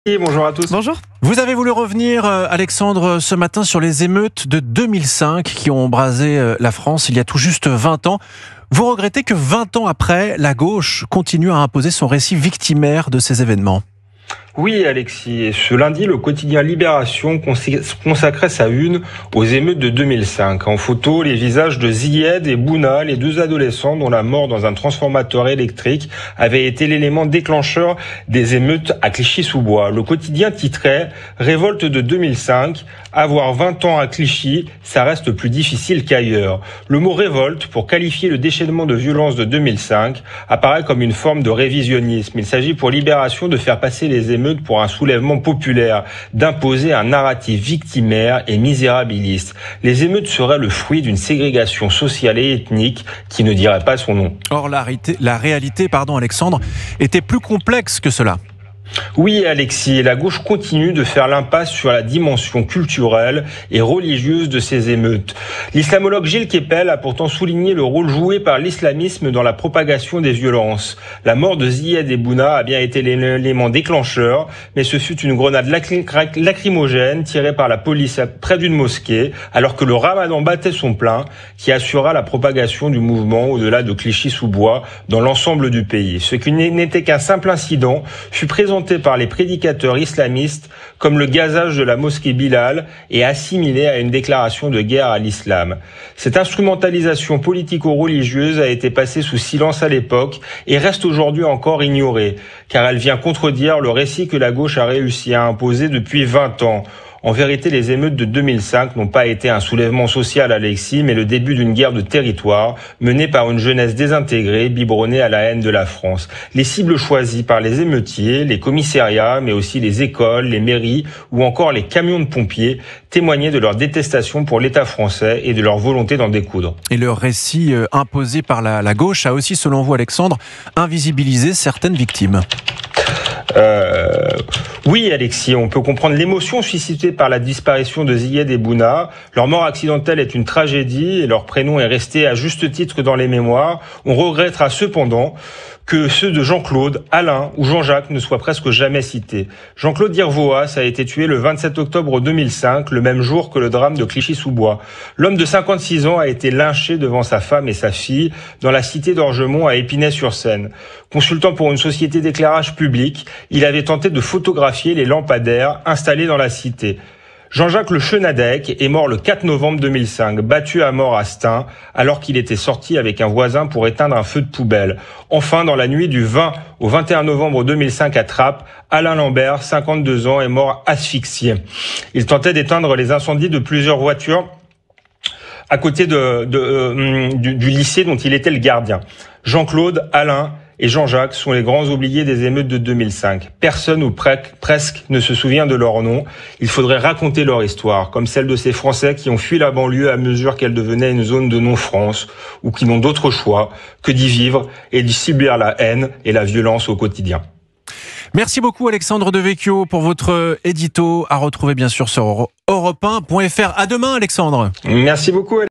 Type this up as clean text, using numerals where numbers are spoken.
Bonjour à tous. Bonjour. Vous avez voulu revenir, Alexandre, ce matin sur les émeutes de 2005 qui ont embrasé la France il y a tout juste 20 ans. Vous regrettez que 20 ans après, la gauche continue à imposer son récit victimaire de ces événements ? Oui, Alexis. Ce lundi, le quotidien Libération consacrait sa une aux émeutes de 2005. En photo, les visages de Zied et Bouna, les deux adolescents dont la mort dans un transformateur électrique avait été l'élément déclencheur des émeutes à Clichy-sous-Bois. Le quotidien titrait « Révolte de 2005 ». Avoir 20 ans à Clichy, ça reste plus difficile qu'ailleurs. Le mot révolte, pour qualifier le déchaînement de violence de 2005, apparaît comme une forme de révisionnisme. Il s'agit pour Libération de faire passer les émeutes pour un soulèvement populaire, d'imposer un narratif victimaire et misérabiliste. Les émeutes seraient le fruit d'une ségrégation sociale et ethnique qui ne dirait pas son nom. Or, la réalité, Alexandre, était plus complexe que cela. Oui, Alexis, la gauche continue de faire l'impasse sur la dimension culturelle et religieuse de ces émeutes. L'islamologue Gilles Kepel a pourtant souligné le rôle joué par l'islamisme dans la propagation des violences. La mort de Zied et Bouna a bien été l'élément déclencheur, mais ce fut une grenade lacrymogène tirée par la police près d'une mosquée, alors que le ramadan battait son plein, qui assura la propagation du mouvement au-delà de Clichy-sous-Bois dans l'ensemble du pays. Ce qui n'était qu'un simple incident fut présenté par les prédicateurs islamistes comme le gazage de la mosquée Bilal et assimilé à une déclaration de guerre à l'islam. Cette instrumentalisation politico-religieuse a été passée sous silence à l'époque et reste aujourd'hui encore ignorée, car elle vient contredire le récit que la gauche a réussi à imposer depuis 20 ans. En vérité, les émeutes de 2005 n'ont pas été un soulèvement social, Alexis, mais le début d'une guerre de territoire menée par une jeunesse désintégrée, biberonnée à la haine de la France. Les cibles choisies par les émeutiers, les commissariats, mais aussi les écoles, les mairies ou encore les camions de pompiers témoignaient de leur détestation pour l'État français et de leur volonté d'en découdre. Et le récit imposé par la gauche a aussi, selon vous, Alexandre, invisibilisé certaines victimes. Oui, Alexis, on peut comprendre l'émotion suscitée par la disparition de Zied et Bouna. Leur mort accidentelle est une tragédie et leur prénom est resté à juste titre dans les mémoires. On regrettera cependant que ceux de Jean-Claude, Alain ou Jean-Jacques ne soient presque jamais cités. Jean-Claude Dirvoas a été tué le 27 octobre 2005, le même jour que le drame de Clichy-sous-Bois. L'homme de 56 ans a été lynché devant sa femme et sa fille dans la cité d'Orgemont à Épinay-sur-Seine. Consultant pour une société d'éclairage public, il avait tenté de photographier les lampadaires installés dans la cité. Jean-Jacques Le Chenadec est mort le 4 novembre 2005, battu à mort à Stein, alors qu'il était sorti avec un voisin pour éteindre un feu de poubelle. Enfin, dans la nuit du 20 au 21 novembre 2005 à Trappes, Alain Lambert, 52 ans, est mort asphyxié. Il tentait d'éteindre les incendies de plusieurs voitures à côté du lycée dont il était le gardien. Jean-Claude, Alain et Jean-Jacques sont les grands oubliés des émeutes de 2005. Personne ou presque ne se souvient de leur nom. Il faudrait raconter leur histoire, comme celle de ces Français qui ont fui la banlieue à mesure qu'elle devenait une zone de non-France, ou qui n'ont d'autre choix que d'y vivre et d'y subir la haine et la violence au quotidien. Merci beaucoup Alexandre Devecchio pour votre édito à retrouver bien sûr sur europe1.fr. À demain Alexandre. Merci beaucoup.